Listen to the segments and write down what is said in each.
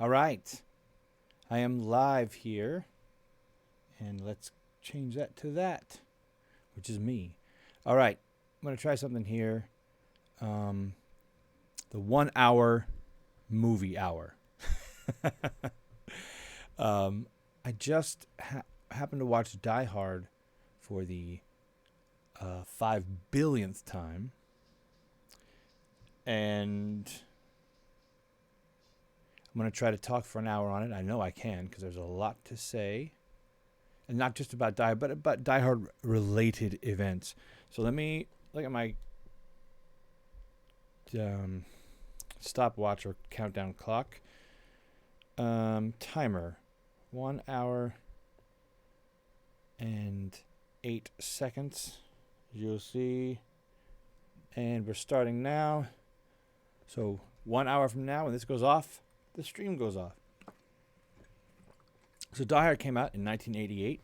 All right. I am live here. And let's change that to that, which is me. All right. I'm going to try something here. The 1 hour movie hour. I just happened to watch Die Hard for the 5 billionth time. And I'm going to try to talk for an hour on it. I know I can because there's a lot to say. And not just about Die, but about Die Hard related events. So let me look at my stopwatch or countdown clock. Timer. 1 hour and 8 seconds. You'll see. And we're starting now. So 1 hour from now, when this goes off, the stream goes off. So Die Hard came out in 1988.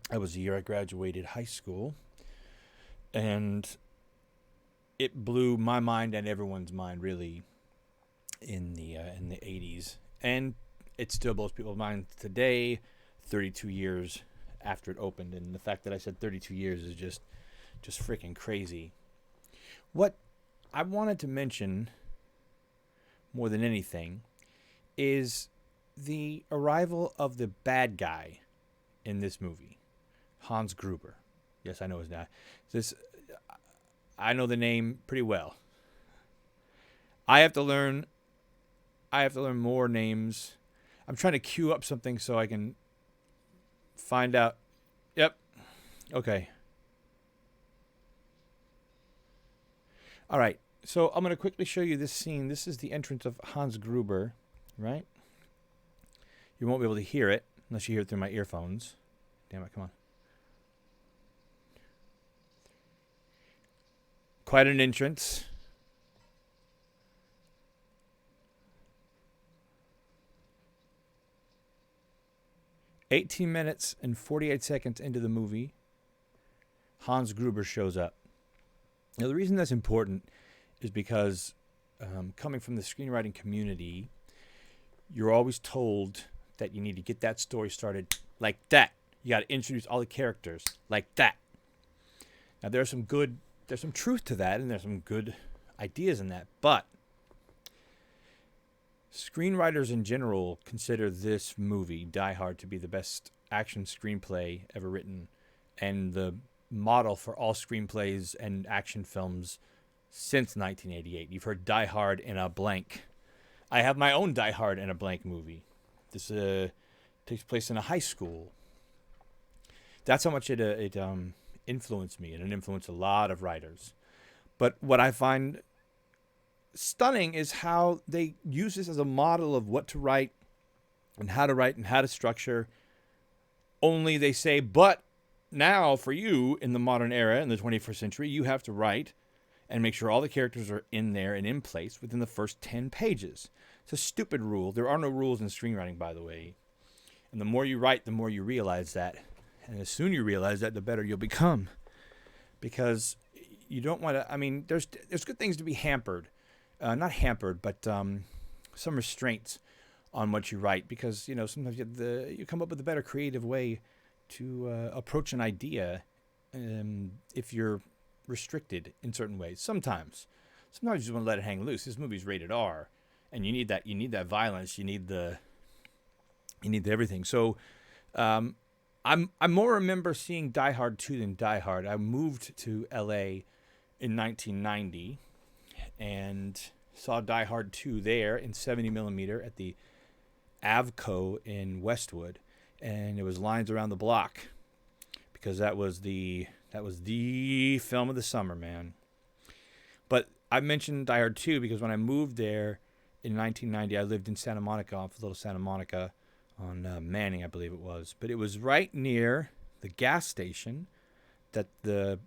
That was the year I graduated high school. And it blew my mind and everyone's mind, really, in the 80s. And it still blows people's minds today, 32 years after it opened. And the fact that I said 32 years is just freaking crazy. What I wanted to mention more than anything is the arrival of the bad guy in this movie, Hans Gruber. Yes, I know his name. I know the name pretty well. I have to learn more names. I'm trying to queue up something so I can find out. Yep. Okay. All right. So I'm going to quickly show you this scene. This is the entrance of Hans Gruber, right? You won't be able to hear it unless you hear it through my earphones. Damn it, come on. Quite an entrance. "18 minutes and 48 seconds into the movie, Hans Gruber shows up." Now, the reason that's important is because coming from the screenwriting community, you're always told that you need to get that story started like that. You got to introduce all the characters like that. Now, there's some truth to that, and there's some good ideas in that, but screenwriters in general consider this movie, Die Hard, to be the best action screenplay ever written and the model for all screenplays and action films since 1988. You've heard Die Hard in a blank. I have my own Die Hard in a blank movie. This takes place in a high school. That's how much it influenced me, and it influenced a lot of writers. But what I find stunning is how they use this as a model of what to write and how to structure. Only they say, but now for you in the modern era, in the 21st century, you have to write and make sure all the characters are in there and in place within the first 10 pages. It's a stupid rule. There are no rules in screenwriting, by the way. And the more you write, the more you realize that. And the sooner you realize that, the better you'll become. Because you don't want to, I mean, there's good things to be hampered. Not hampered, but some restraints on what you write. Because, sometimes you come up with a better creative way to approach an idea if you're restricted in certain ways. Sometimes you just want to let it hang loose. This movie's rated R, and you need that violence. You need the everything. So I more remember seeing Die Hard 2 than Die Hard. I moved to LA in 1990 and saw Die Hard 2 there in 70 millimeter at the Avco in Westwood, and it was lines around the block because that was the film of the summer, man. But I mentioned Die Hard 2 because when I moved there in 1990, I lived in Santa Monica, off Little Santa Monica on Manning, I believe it was. But it was right near the gas station that I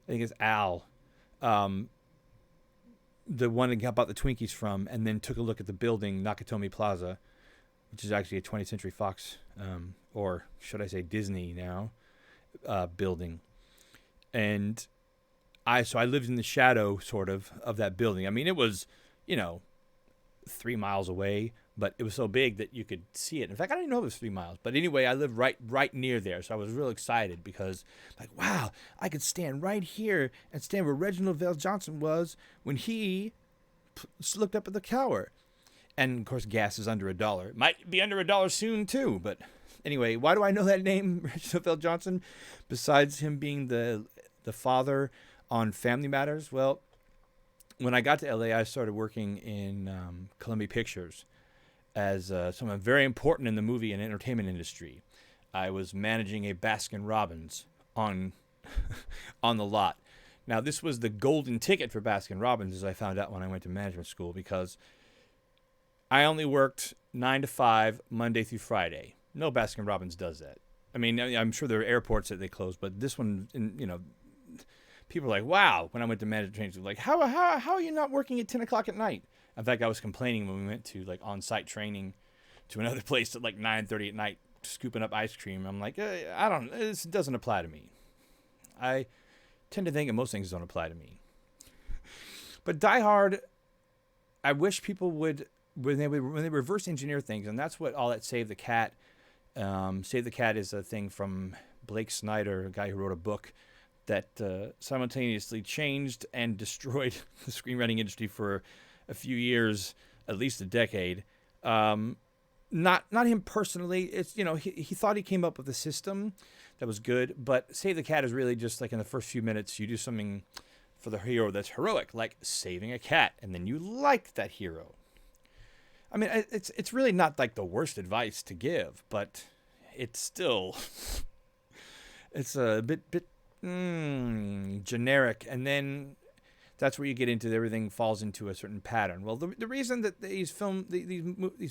think it's Al, the one that got bought the Twinkies from, and then took a look at the building, Nakatomi Plaza, which is actually a 20th Century Fox, or should I say Disney now, building. And I lived in the shadow, sort of that building. I mean, it was, 3 miles away, but it was so big that you could see it. In fact, I didn't know it was 3 miles. But anyway, I lived right near there, so I was real excited because, like, wow, I could stand right here and stand where Reginald VelJohnson was when he looked up at the tower. And of course, gas is under $1. It might be under $1 soon too. But anyway, why do I know that name, Reginald VelJohnson? Besides him being the father on Family Matters, well, when I got to LA, I started working in Columbia Pictures as someone very important in the movie and entertainment industry. I was managing a Baskin Robbins on on the lot. Now, this was the golden ticket for Baskin Robbins, as I found out when I went to management school, because I only worked 9 to 5, Monday through Friday. No Baskin Robbins does that. I mean, I'm sure there are airports that they close, but this one, people are like, wow, when I went to management training, like, how are you not working at 10 o'clock at night? In fact, I was complaining when we went to, like, on-site training to another place at, like, 9:30 at night, scooping up ice cream. I'm like, this doesn't apply to me. I tend to think that most things don't apply to me. But Die Hard, I wish people would, when they reverse engineer things, and that's what all that Save the Cat. Save the Cat is a thing from Blake Snyder, a guy who wrote a book that simultaneously changed and destroyed the screenwriting industry for a few years, at least a decade. Not him personally. It's he thought he came up with a system that was good, but Save the Cat is really just like in the first few minutes you do something for the hero that's heroic, like saving a cat, and then you like that hero. I mean, it's really not like the worst advice to give, but it's still it's a bit generic, and then that's where you get into everything falls into a certain pattern. Well, the reason that these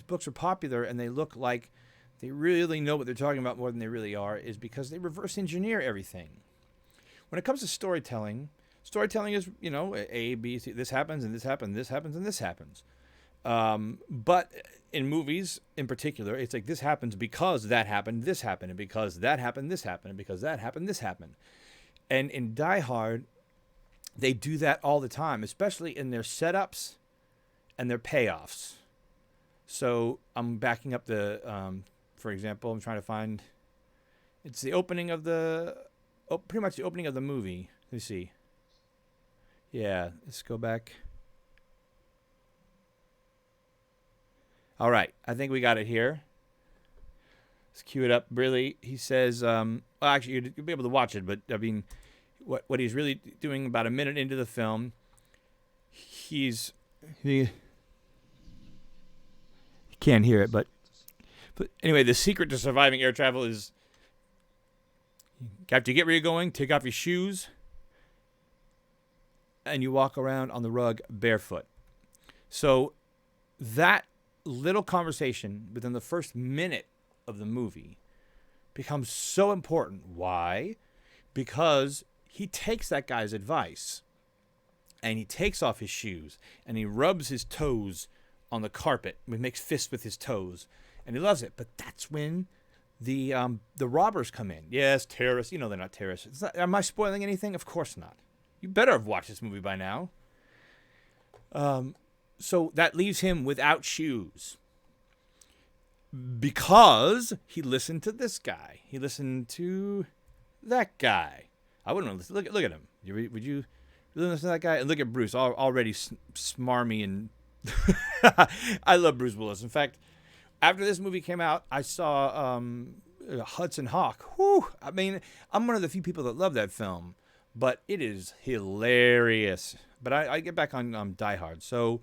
books are popular and they look like they really know what they're talking about more than they really are is because they reverse engineer everything. When it comes to storytelling is, A, B, C, this happens and this happens, this happens and this happens. But in movies in particular, it's like this happens because that happened, this happened, and because that happened, this happened, and because that happened, this happened. And in Die Hard, they do that all the time, especially in their setups and their payoffs. So I'm backing up for example, I'm trying to find, it's the opening of pretty much the opening of the movie. Let me see. Yeah, let's go back. All right, I think we got it here. Let's cue it up. Really, he says, well, actually, you'll be able to watch it, but I mean, what he's really doing about a minute into the film, he can't hear it, but anyway, the secret to surviving air travel is after you get where you're going, take off your shoes, and you walk around on the rug barefoot. So that little conversation within the first minute of the movie becomes so important. Why? Because he takes that guy's advice and he takes off his shoes and he rubs his toes on the carpet. He makes fists with his toes and he loves it. But that's when the robbers come in. Yes, terrorists. They're not terrorists. Am I spoiling anything? Of course not. You better have watched this movie by now. So that leaves him without shoes because he listened to this guy. He listened to that guy. I wouldn't listen. Look at him. Would you listen to that guy? And look at Bruce, already smarmy and I love Bruce Willis. In fact, after this movie came out, I saw Hudson Hawk. Whew. I mean, I'm one of the few people that love that film, but it is hilarious. But I get back on Die Hard. So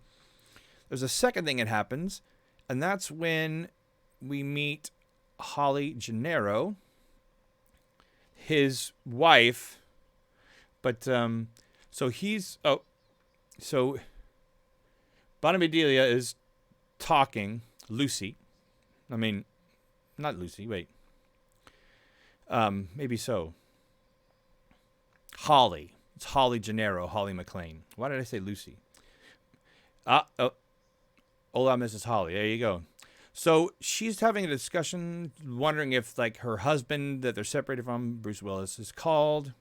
there's a second thing that happens, and that's when we meet Holly Gennaro, his wife. But so Bonnie Bedelia is talking. Lucy. I mean, not Lucy. Wait. Maybe so. Holly. It's Holly Gennaro, Holly McClane. Why did I say Lucy? Hola, Mrs. Holly. There you go. So she's having a discussion, wondering if like her husband that they're separated from, Bruce Willis, is called,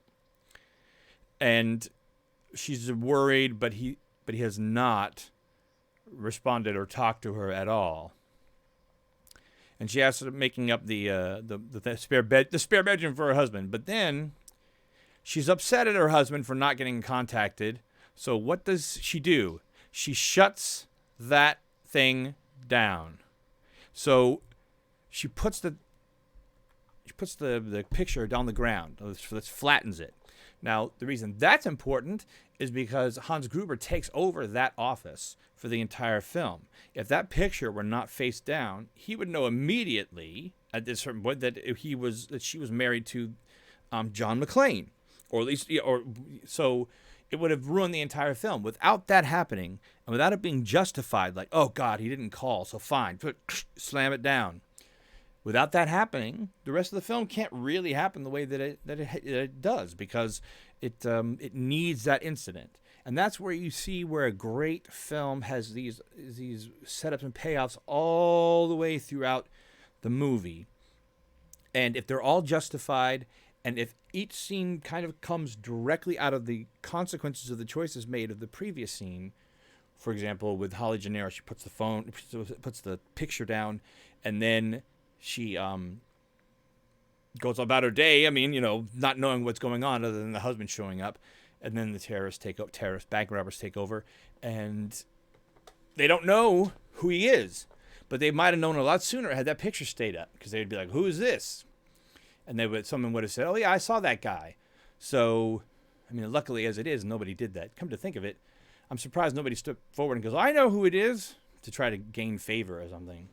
and she's worried, but he has not responded or talked to her at all. And she asked making up the spare bedroom for her husband. But then she's upset at her husband for not getting contacted. So what does she do? She shuts that thing down. So she puts the picture down the ground. That flattens it. Now, the reason that's important is because Hans Gruber takes over that office for the entire film. If that picture were not face down, he would know immediately at this certain point that she was married to John McClane, or at least, or so it would have ruined the entire film. Without that happening, and without it being justified, like, oh God, he didn't call, so fine, slam it down. Without that happening, the rest of the film can't really happen the way that it does, because it needs that incident. And that's where you see where a great film has these setups and payoffs all the way throughout the movie. And if they're all justified, and if each scene kind of comes directly out of the consequences of the choices made of the previous scene, for example, with Holly Gennaro, she puts the picture down, and then she goes about her day. I mean, not knowing what's going on other than the husband showing up. And then the bank robbers take over, and they don't know who he is, but they might have known a lot sooner had that picture stayed up, because they'd be like, "Who is this?" And someone would have said, "Oh yeah, I saw that guy." So, I mean, luckily as it is, nobody did that. Come to think of it, I'm surprised nobody stood forward and goes, "I know who it is," to try to gain favor or something.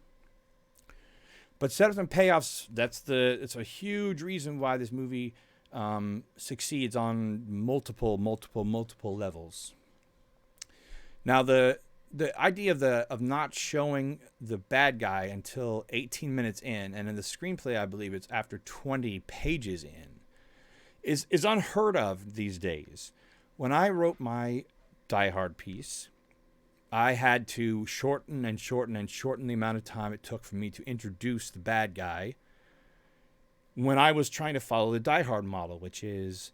But setups and payoffs, it's a huge reason why this movie succeeds on multiple levels. Now, the idea of not showing the bad guy until 18 minutes in, and in the screenplay, I believe it's after 20 pages in, is unheard of these days. When I wrote my Die Hard piece, I had to shorten the amount of time it took for me to introduce the bad guy, when I was trying to follow the Die Hard model, which is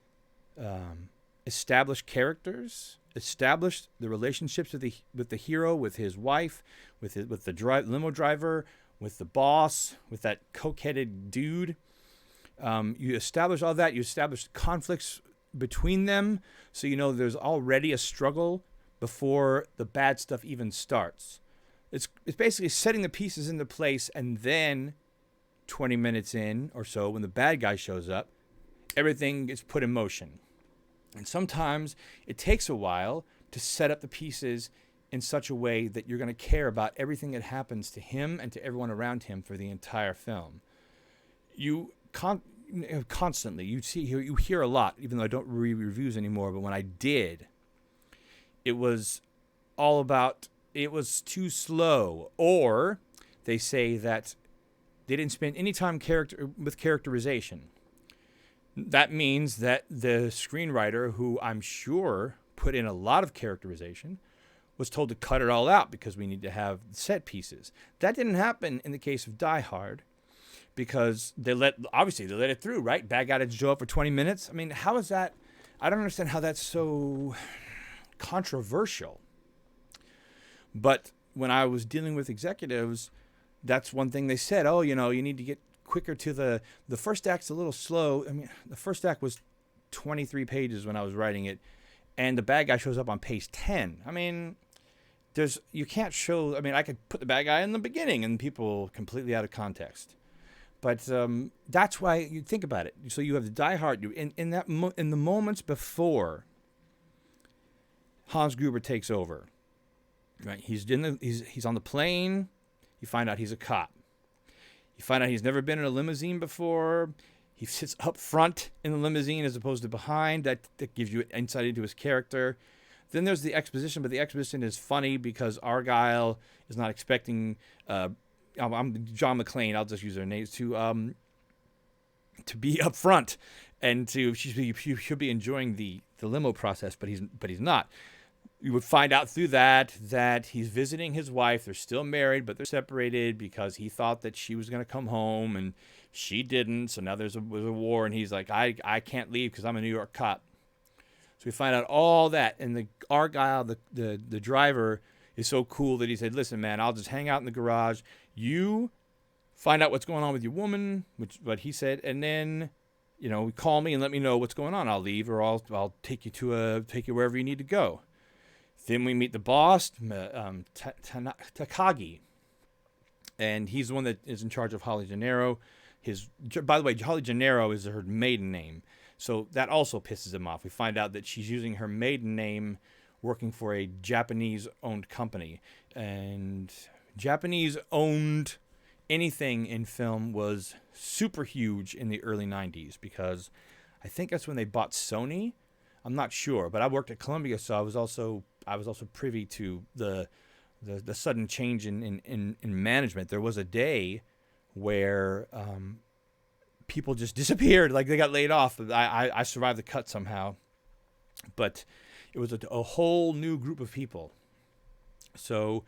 establish characters, establish the relationships with the hero, with his wife, with the limo driver, with the boss, with that coke-headed dude. You establish all that. You establish conflicts between them, so there's already a struggle before the bad stuff even starts. It's basically setting the pieces into place, and then 20 minutes in or so, when the bad guy shows up, everything is put in motion. And sometimes it takes a while to set up the pieces in such a way that you're going to care about everything that happens to him and to everyone around him for the entire film. You constantly, you hear a lot, even though I don't read reviews anymore, but when I did, it was all about, it was too slow, or they say that they didn't spend any time with characterization. That means that the screenwriter, who I'm sure put in a lot of characterization, was told to cut it all out because we need to have set pieces. That didn't happen in the case of Die Hard, because they let it through, right? Bad guy didn't show up for 20 minutes. I mean, how is that? I don't understand how that's so controversial. But when I was dealing with executives, that's one thing they said. Oh, you need to get quicker to the first act's a little slow. I mean, the first act was 23 pages when I was writing it, and the bad guy shows up on page 10. I mean, you can't show. I mean, I could put the bad guy in the beginning and people completely out of context. But that's why you think about it. So you have the Die Hard. In the moments before Hans Gruber takes over, right? He's on the plane. You find out he's a cop. You find out he's never been in a limousine before. He sits up front in the limousine as opposed to behind. That gives you insight into his character. Then there's the exposition, but the exposition is funny because Argyle is not expecting. I'm John McClane. I'll just use their names to be up front, and she'll be enjoying the limo process, but he's not. You would find out through that he's visiting his wife. They're still married, but they're separated because he thought that she was going to come home, and she didn't. So now there's a war, and he's like, I can't leave because I'm a New York cop. So we find out all that, and the Argyle, the driver, is so cool that he said, listen, man, I'll just hang out in the garage. You find out what's going on with your woman, which what he said, and then, call me and let me know what's going on. I'll leave, or I'll take you take you wherever you need to go. Then we meet the boss, Takagi, and he's the one that is in charge of Holly Gennaro. By the way, Holly Gennaro is her maiden name, so that also pisses him off. We find out that she's using her maiden name working for a Japanese-owned company, and Japanese-owned anything in film was super huge in the early 90s, because I think that's when they bought Sony. I'm not sure, but I worked at Columbia, so I was also privy to the sudden change in management. There was a day where people just disappeared, like they got laid off. I survived the cut somehow, but it was a whole new group of people. So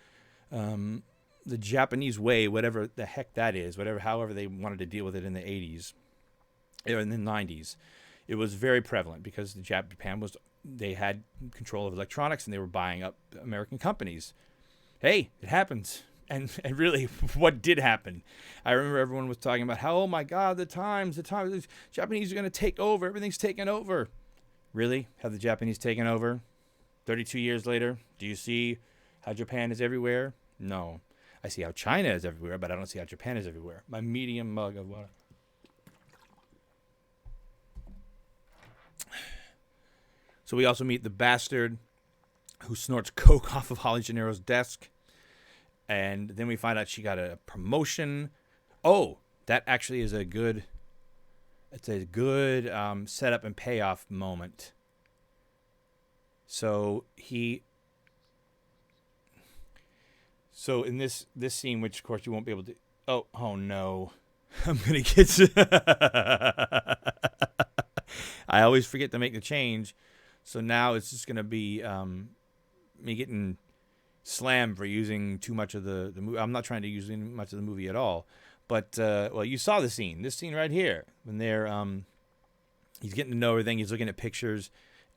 the Japanese way, whatever the heck that is, however they wanted to deal with it in the 80s or in the 90s, it was very prevalent because Japan they had control of electronics and they were buying up American companies. Hey, it happens. And really, what did happen? I remember everyone was talking about how, oh my God, the Japanese are going to take over. Everything's taken over. Really? Have the Japanese taken over? 32 years later, do you see how Japan is everywhere? No. I see how China is everywhere, but I don't see how Japan is everywhere. My medium mug of water. So we also meet the bastard who snorts coke off of Holly Gennaro's desk. And then we find out she got a promotion. Oh, that actually is a good setup and payoff moment. So in this scene, which of course you won't be able to. Oh no, I'm gonna get. I always forget to make the change, so now it's just gonna be me getting slammed for using too much of the movie. I'm not trying to use much of the movie at all, but you saw the scene. This scene right here, when they're he's getting to know everything. He's looking at pictures,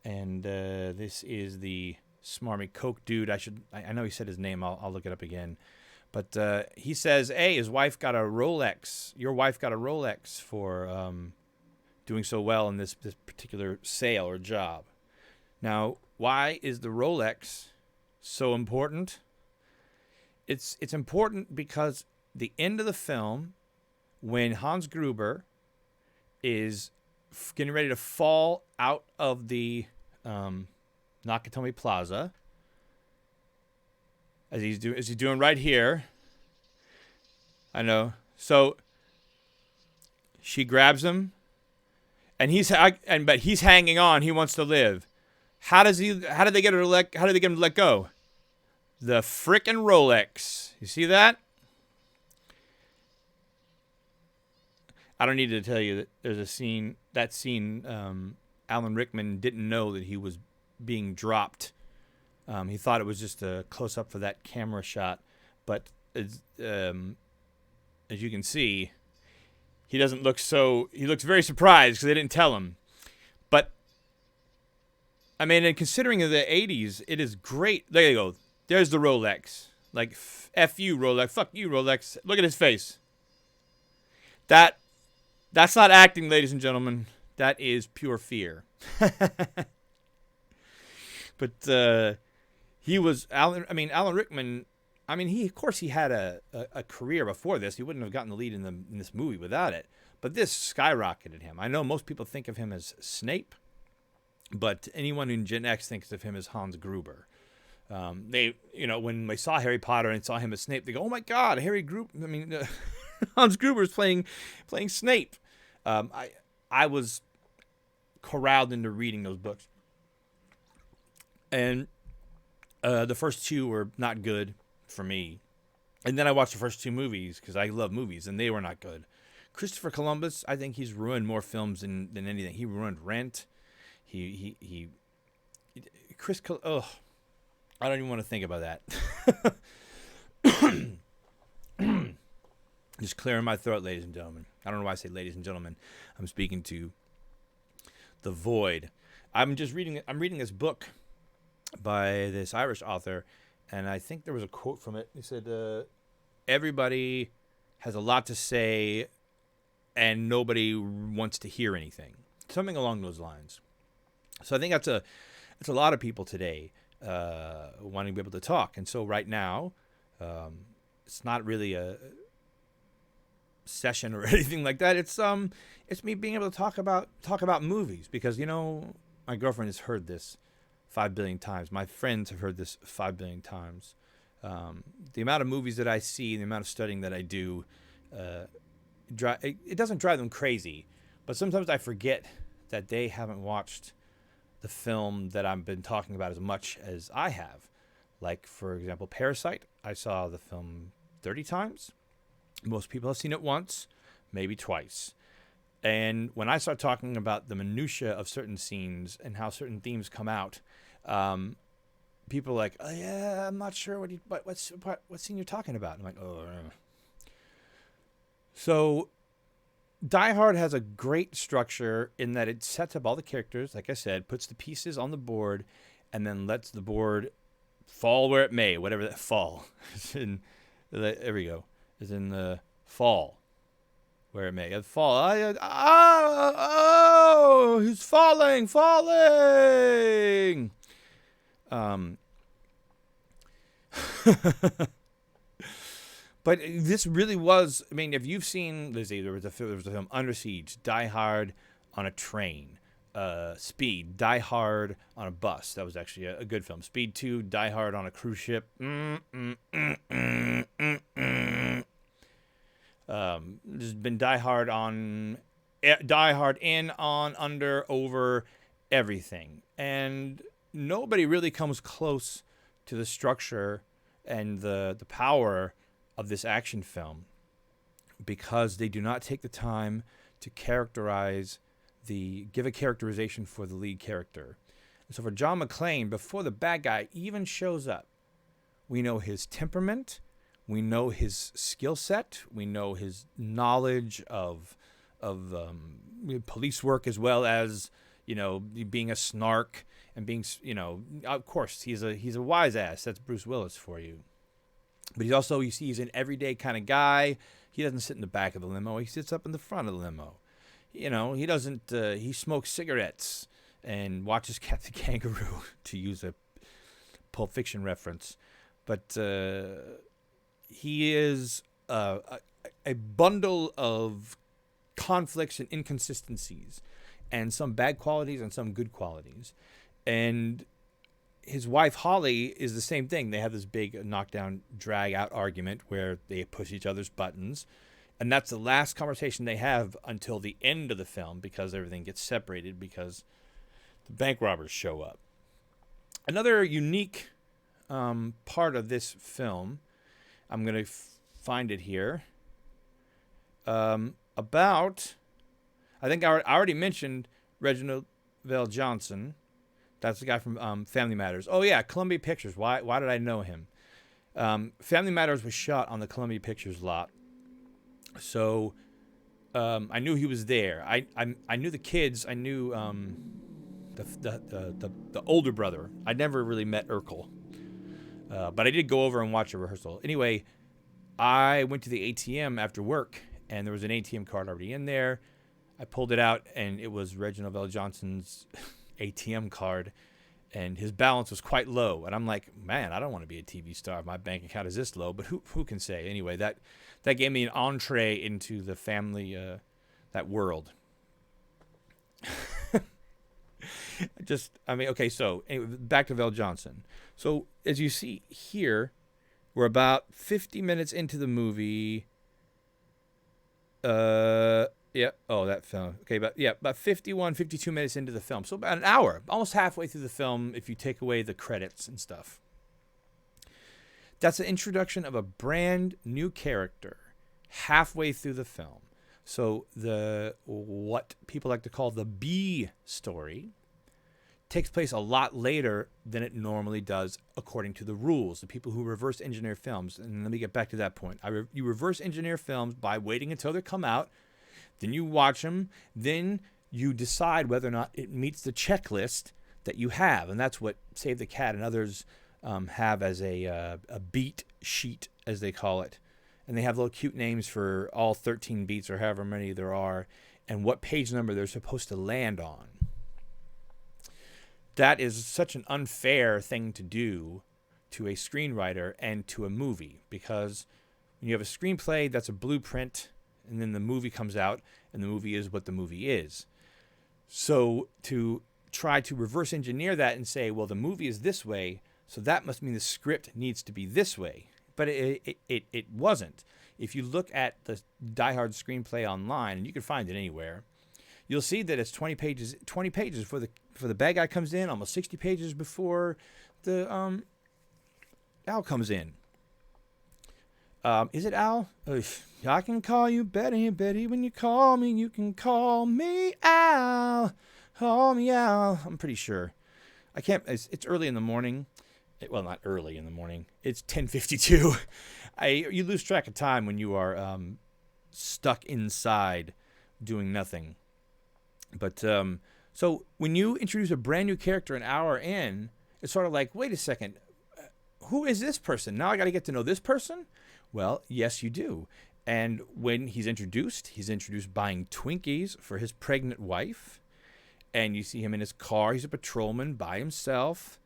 and this is the smarmy coke dude. I know he said his name. I'll look it up again. But he says, hey, his wife got a Rolex. Your wife got a Rolex for doing so well in this particular sale or job. Now, why is the Rolex so important? It's important because the end of the film, when Hans Gruber is getting ready to fall out of the Nakatomi Plaza, as he's doing right here. I know. So she grabs him, and but he's hanging on. He wants to live. How did they get him to let go? The frickin' Rolex. You see that? I don't need to tell you that there's a scene. That scene, Alan Rickman didn't know that he was being dropped. He thought it was just a close-up for that camera shot. But as you can see, he doesn't look so... He looks very surprised because they didn't tell him. But, I mean, and considering the 80s, it is great. There you go. There's the Rolex. Like, F you, Rolex. Fuck you, Rolex. Look at his face. That's not acting, ladies and gentlemen. That is pure fear. But Alan Rickman. I mean, he had a career before this. He wouldn't have gotten the lead in this movie without it. But this skyrocketed him. I know most people think of him as Snape, but anyone in Gen X thinks of him as Hans Gruber. When they saw Harry Potter and saw him as Snape, they go, "Oh my God, Hans Gruber's playing Snape." I was corralled into reading those books, and the first two were not good for me. And then I watched the first two movies because I love movies, and they were not good. Christopher Columbus, I think he's ruined more films than anything. He ruined Rent. I don't even want to think about that. Just clearing my throat, ladies and gentlemen. I don't know why I say ladies and gentlemen. I'm speaking to the void. I'm reading this book by this Irish author, and I think there was a quote from it. He said, "Everybody has a lot to say, and nobody wants to hear anything." Something along those lines. So I think that's a lot of people today wanting to be able to talk. And so right now, it's not really a session or anything like that. It's me being able to talk about movies, because my girlfriend has heard this 5 billion times. My friends have heard this 5 billion times. The amount of movies that I see, the amount of studying that I do, it doesn't drive them crazy, but sometimes I forget that they haven't watched the film that I've been talking about as much as I have. Like, for example, Parasite. I saw the film 30 times. Most people have seen it once, maybe twice. And when I start talking about the minutia of certain scenes and how certain themes come out, people are like, "Oh yeah, I'm not sure what scene you're talking about." I'm like, "Oh." So Die Hard has a great structure in that it sets up all the characters, like I said, puts the pieces on the board, and then lets the board fall where it may, whatever that fall. There we go. Is in the fall, where it may. Fall. He's falling. But this really was. I mean, if you've seen, there was a film Under Siege, Die Hard on a train, Speed, Die Hard on a bus. That was actually a good film. Speed 2, Die Hard on a cruise ship. There's been Die Hard in, on, under, over, everything, and nobody really comes close to the structure and the power of this action film, because they do not take the time to give a characterization for the lead character. And so for John McClane, before the bad guy even shows up, we know his temperament, we know his skill set, we know his knowledge of police work, as well as being a snark and being, of course he's a wise ass. That's Bruce Willis for you. But he's an everyday kind of guy. He doesn't sit in the back of the limo. He sits up in the front of the limo. He doesn't. He smokes cigarettes and watches Captain Kangaroo, to use a Pulp Fiction reference. But he is a bundle of conflicts and inconsistencies, and some bad qualities and some good qualities. And his wife, Holly, is the same thing. They have this big knockdown, drag-out argument where they push each other's buttons. And that's the last conversation they have until the end of the film, because everything gets separated because the bank robbers show up. Another unique part of this film, I'm going to find it here, I think I already mentioned Reginald VelJohnson. That's the guy from Family Matters. Oh, yeah, Columbia Pictures. Why did I know him? Family Matters was shot on the Columbia Pictures lot. So I knew he was there. I knew the kids. I knew the older brother. I never really met Urkel. But I did go over and watch a rehearsal. Anyway, I went to the ATM after work, and there was an ATM card already in there. I pulled it out, and it was Reginald VelJohnson's ATM card, and his balance was quite low. And I'm like, man, I don't want to be a TV star if my bank account is this low, but who can say? Anyway, that gave me an entree into the family, that world. Okay, so anyway, back to VelJohnson. So as you see here, we're about 50 minutes into the movie. That film. Okay, about 51, 52 minutes into the film. So about an hour, almost halfway through the film if you take away the credits and stuff. That's the introduction of a brand new character halfway through the film. So what people like to call the B story takes place a lot later than it normally does according to the rules, the people who reverse engineer films. And let me get back to that point. You reverse engineer films by waiting until they come out. Then you watch them. Then you decide whether or not it meets the checklist that you have. And that's what Save the Cat and others have as a beat sheet, as they call it. And they have little cute names for all 13 beats or however many there are, and what page number they're supposed to land on. That is such an unfair thing to do to a screenwriter and to a movie, because when you have a screenplay, that's a blueprint, and then the movie comes out, and the movie is what the movie is. So to try to reverse engineer that and say, well, the movie is this way, so that must mean the script needs to be this way. But it wasn't. If you look at the Die Hard screenplay online, and you can find it anywhere, you'll see that it's 20 pages for the bad guy comes in, almost 60 pages before the Al comes in. Is it Al? I can call you Betty, Betty. When you call me, you can call me Al. Call me Al. I'm pretty sure. I can't. It's early in the morning. Well, not early in the morning. It's 10:52. You lose track of time when you are stuck inside doing nothing. But so when you introduce a brand new character an hour in, it's sort of like, wait a second, who is this person? Now I got to get to know this person? Well, yes, you do. And when he's introduced buying Twinkies for his pregnant wife. And you see him in his car. He's a patrolman by himself.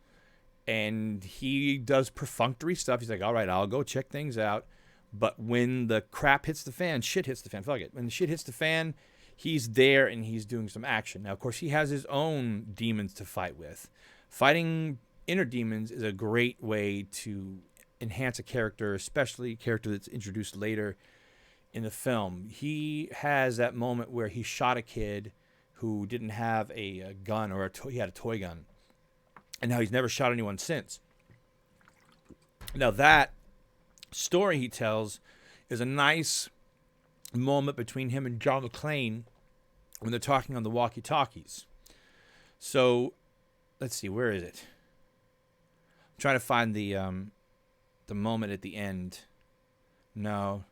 And he does perfunctory stuff. He's like, all right, I'll go check things out. But when the crap hits the fan, shit hits the fan. Fuck it. When the shit hits the fan, he's there and he's doing some action. Now, of course, he has his own demons to fight with. Fighting inner demons is a great way to enhance a character, especially a character that's introduced later in the film. He has that moment where he shot a kid who didn't have a gun, or he had a toy gun. And now he's never shot anyone since. Now that story he tells is a nice moment between him and John McClane when they're talking on the walkie-talkies. So, let's see, where is it? I'm trying to find the moment at the end. No.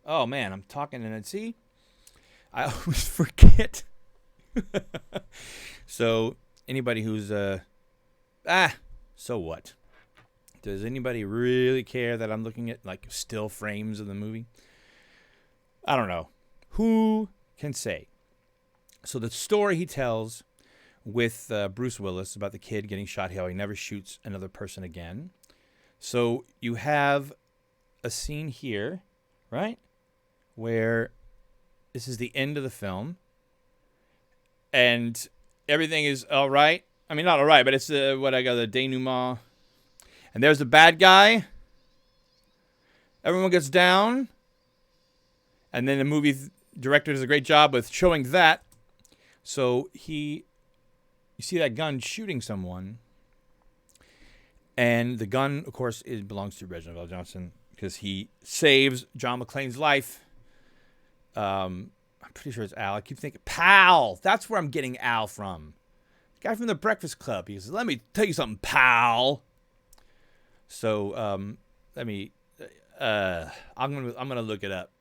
Oh man, I'm talking and see, I always forget. So anybody who's so what? Does anybody really care that I'm looking at like still frames of the movie? I don't know. Who can say? So the story he tells with Bruce Willis about the kid getting shot, how he never shoots another person again. So you have a scene here, right, where this is the end of the film, and everything is all right. I mean, not all right, but it's the denouement. And there's the bad guy. Everyone gets down. And then the movie director does a great job with showing that. So you see that gun shooting someone. And the gun, of course, belongs to Reginald Val Johnson because he saves John McClane's life. I'm pretty sure it's Al. I keep thinking, pal. That's where I'm getting Al from. The guy from the Breakfast Club. He says, let me tell you something, pal. So I'm gonna look it up.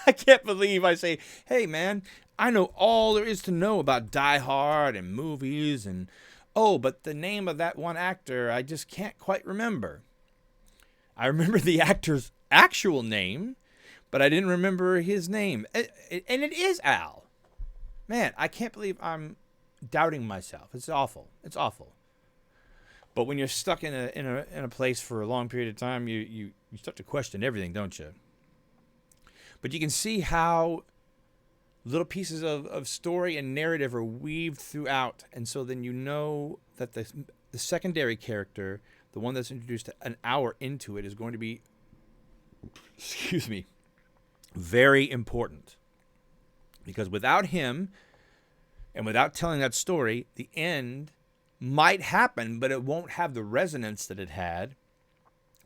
I can't believe I say, hey man, I know all there is to know about Die Hard and movies, and but the name of that one actor I just can't quite remember. I remember the actor's actual name, but I didn't remember his name. And it is Al. Man, I can't believe I'm doubting myself. It's awful. It's awful. But when you're stuck in a place for a long period of time, you start to question everything, don't you? But you can see how little pieces of story and narrative are weaved throughout, and so then you know that the secondary character, the one that's introduced an hour into it, is going to be, very important. Because without him, and without telling that story, the end might happen, but it won't have the resonance that it had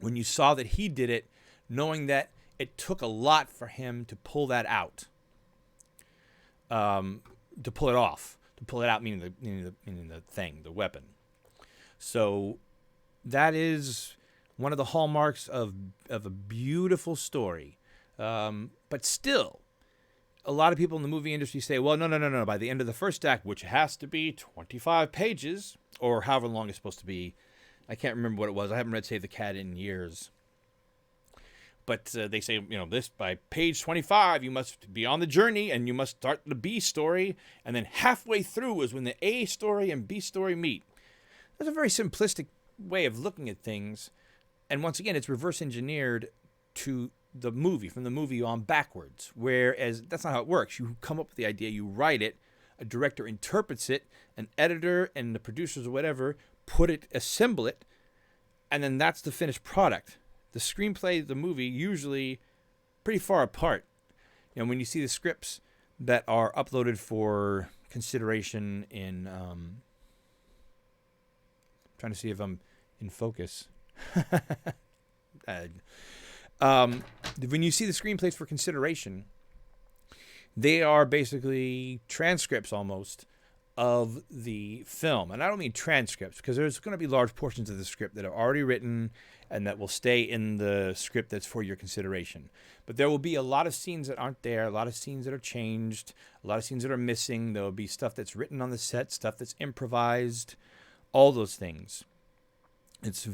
when you saw that he did it, knowing that it took a lot for him to pull that out, to pull it off, to pull it out, meaning the thing, the weapon. So that is one of the hallmarks of a beautiful story. But still, a lot of people in the movie industry say, well, no. By the end of the first act, which has to be 25 pages, or however long it's supposed to be, I can't remember what it was. I haven't read Save the Cat in years. But they say, this by page 25, you must be on the journey and you must start the B story. And then halfway through is when the A story and B story meet. That's a very simplistic way of looking at things. And once again, it's reverse engineered to the movie, from the movie on backwards. Whereas that's not how it works. You come up with the idea, you write it, a director interprets it, an editor and the producers or whatever assemble it, and then that's the finished product. The screenplay, the movie, usually pretty far apart. When you see the scripts that are uploaded for consideration in, trying to see if I'm in focus. When you see the screenplays for consideration, they are basically transcripts almost of the film. And I don't mean transcripts, because there's going to be large portions of the script that are already written and that will stay in the script that's for your consideration. But there will be a lot of scenes that aren't there, a lot of scenes that are changed, a lot of scenes that are missing. There will be stuff that's written on the set, stuff that's improvised, all those things. It's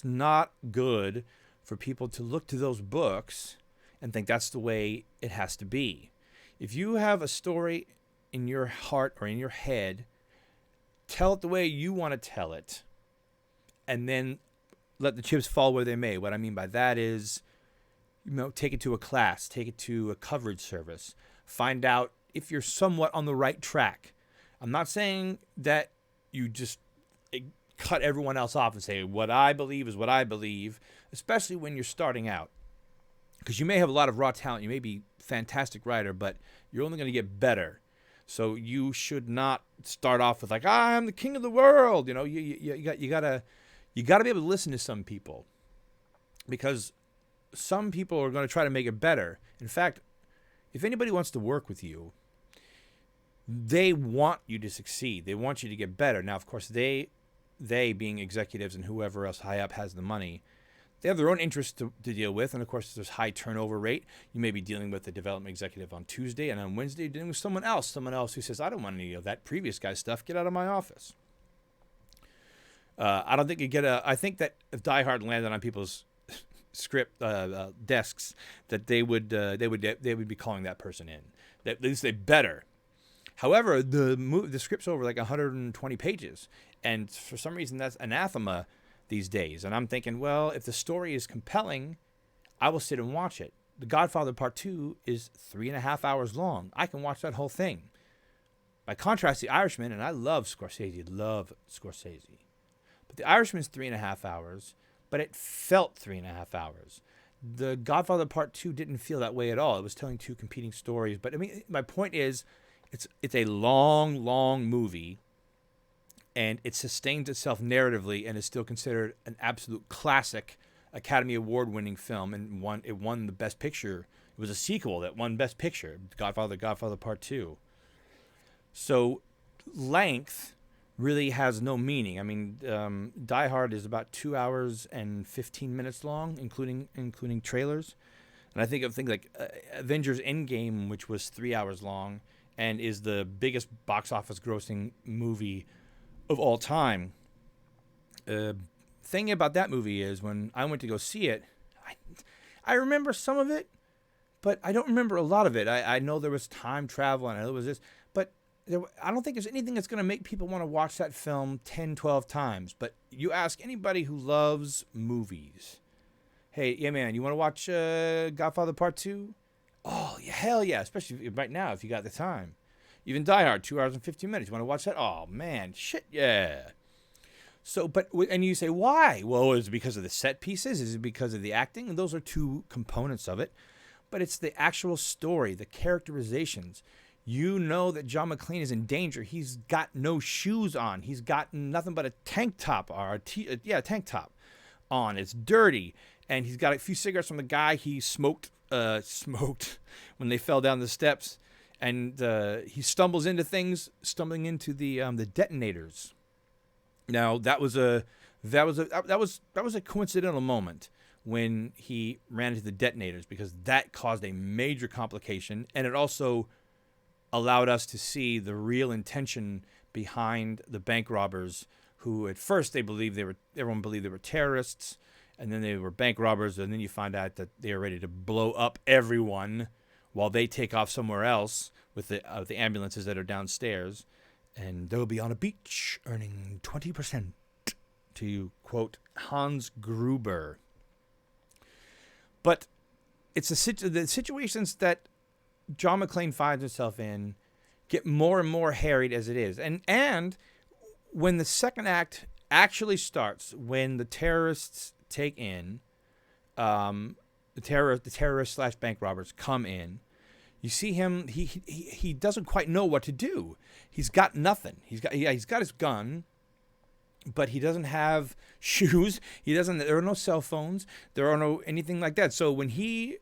not good for people to look to those books and think that's the way it has to be. If you have a story in your heart or in your head, tell it the way you want to tell it, and then let the chips fall where they may. What I mean by that is, take it to a class, take it to a coverage service, find out if you're somewhat on the right track. I'm not saying that you just cut everyone else off and say, what I believe is what I believe, especially when you're starting out. Because you may have a lot of raw talent, you may be a fantastic writer, but you're only going to get better. So you should not start off with like, I'm the king of the world. You gotta be able to listen to some people, because some people are going to try to make it better. In fact, if anybody wants to work with you, they want you to succeed. They want you to get better. Now, of course, they being executives and whoever else high up has the money, they have their own interests to deal with. And of course, there's high turnover rate. You may be dealing with the development executive on Tuesday, and on Wednesday, you're dealing with someone else who says, I don't want any of that previous guy's stuff. Get out of my office. I don't think I think that if Die Hard landed on people's script desks, that they would be calling that person in. At least they better. However, the script's over like 120 pages, and for some reason that's anathema these days. And I'm thinking, well, if the story is compelling, I will sit and watch it. The Godfather Part 2 is 3.5 hours long. I can watch that whole thing. By contrast, The Irishman, and I love Scorsese, but The Irishman's 3.5 hours, but it felt 3.5 hours. The Godfather Part 2 didn't feel that way at all. It was telling two competing stories. But I mean, my point is, it's a long, long movie, and it sustains itself narratively and is still considered an absolute classic, Academy Award-winning film, and it won the Best Picture. It was a sequel that won Best Picture, Godfather Part 2. So length really has no meaning. I mean, Die Hard is about 2 hours and 15 minutes long, including trailers. And I think of things like Avengers Endgame, which was 3 hours long and is the biggest box office grossing movie of all time. Thing about that movie is, when I went to go see it, I remember some of it, but I don't remember a lot of it. I know there was time travel, and I know there was this, but I don't think there's anything that's going to make people want to watch that film 10, 12 times. But you ask anybody who loves movies, hey, yeah, man, you want to watch Godfather Part 2? Oh, yeah, hell yeah, especially right now if you got the time. Even Die Hard, 2 hours and 15 minutes. You want to watch that? Oh, man, shit, yeah. So, and you say, why? Well, is it because of the set pieces? Is it because of the acting? And those are two components of it. But it's the actual story, the characterizations. You know that John McClane is in danger. He's got no shoes on. He's got nothing but a tank top, or a tank top on. It's dirty. And he's got a few cigarettes from the guy he smoked when they fell down the steps. And he stumbles into things, stumbling into the detonators. Now that was a coincidental moment when he ran into the detonators, because that caused a major complication, and it also allowed us to see the real intention behind the bank robbers who at first everyone believed they were terrorists, and then they were bank robbers, and then you find out that they are ready to blow up everyone while they take off somewhere else with the ambulances that are downstairs, and they'll be on a beach earning 20%, to quote Hans Gruber. But it's the situations that John McClane finds himself in get more and more harried as it is. And when the second act actually starts, when the terrorists take in, the terrorists / bank robbers come in, you see him. He doesn't quite know what to do. He's got nothing. He's got his gun, but he doesn't have shoes. There are no cell phones. There are no anything like that. So when he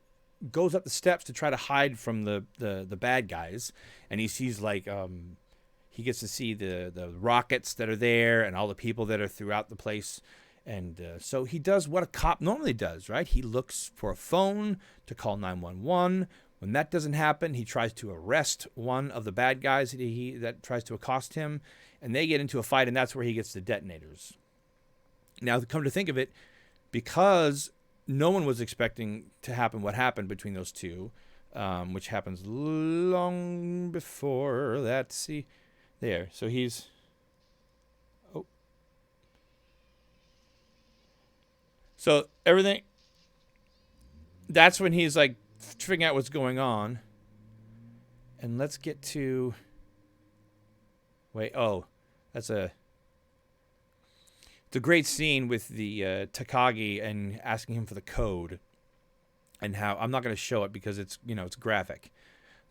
goes up the steps to try to hide from the bad guys, and he sees he gets to see the rockets that are there and all the people that are throughout the place. And so he does what a cop normally does, right? He looks for a phone to call 911. When that doesn't happen, he tries to arrest one of the bad guys that tries to accost him, and they get into a fight, and that's where he gets the detonators. Now, come to think of it, because no one was expecting to happen what happened between those two, which happens long before that. See, there. So he's... Oh. So everything... That's when he's like figuring out what's going on. And let's get to... Wait, oh. That's a... It's a great scene with the Takagi and asking him for the code, and how I'm not going to show it because it's it's graphic,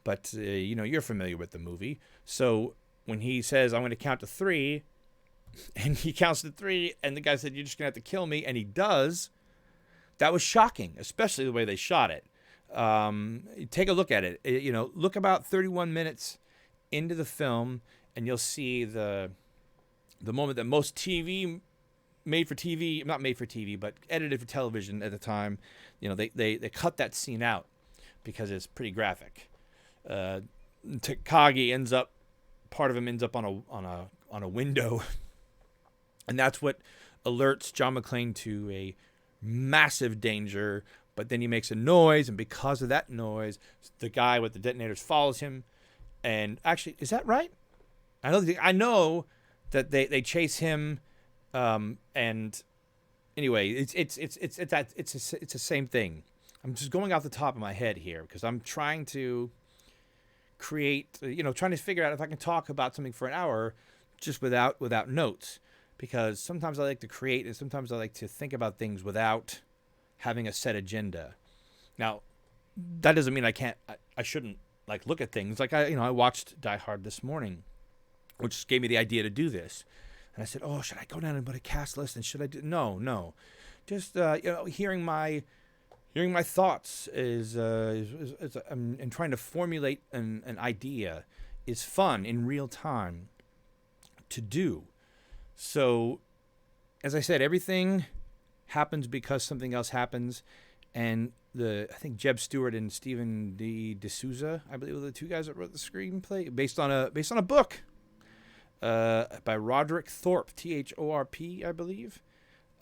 but you're familiar with the movie. So when he says I'm going to count to 3, and he counts to 3, and the guy said you're just going to have to kill me, and he does. That was shocking, especially the way they shot it. Take a look at it. Look about 31 minutes into the film, and you'll see the moment that most not made for TV, but edited for television at the time, they cut that scene out because it's pretty graphic. Takagi part of him ends up on a window, and that's what alerts John McClane to a massive danger. But then he makes a noise, and because of that noise, the guy with the detonators follows him. And actually, is that right? I know that they chase him. And anyway, it's the same thing. I'm just going off the top of my head here because I'm trying to create, trying to figure out if I can talk about something for an hour just without notes, because sometimes I like to create and sometimes I like to think about things without having a set agenda. Now, that doesn't mean I shouldn't look at things. I watched Die Hard this morning, which gave me the idea to do this. And I said, "Oh, should I go down and put a cast list? And should I do?" No. Just hearing my thoughts and trying to formulate an idea is fun in real time to do. So, as I said, everything happens because something else happens, and I think Jeb Stewart and Stephen D. D'Souza, I believe, were the two guys that wrote the screenplay based on a book. By Roderick Thorp, Thorp, I believe.